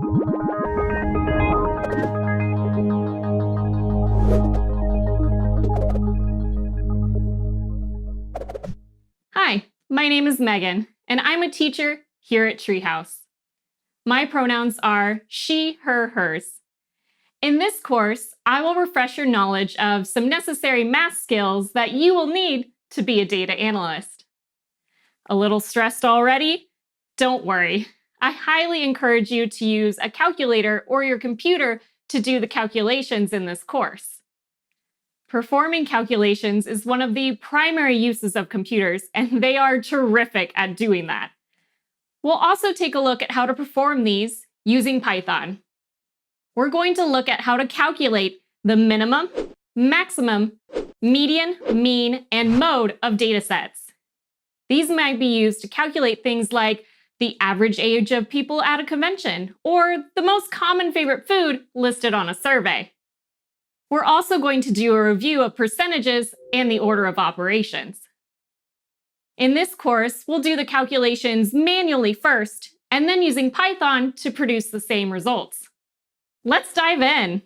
Hi, my name is Megan, and I'm a teacher here at Treehouse. My pronouns are she, her, hers. In this course, I will refresh your knowledge of some necessary math skills that you will need to be a data analyst. A little stressed already? Don't worry. I highly encourage you to use a calculator or your computer to do the calculations in this course. Performing calculations is one of the primary uses of computers, and they are terrific at doing that. We'll also take a look at how to perform these using Python. We're going to look at how to calculate the minimum, maximum, median, mean, and mode of data sets. These might be used to calculate things like the average age of people at a convention, or the most common favorite food listed on a survey. We're also going to do a review of percentages and the order of operations. In this course, we'll do the calculations manually first, and then using Python to produce the same results. Let's dive in.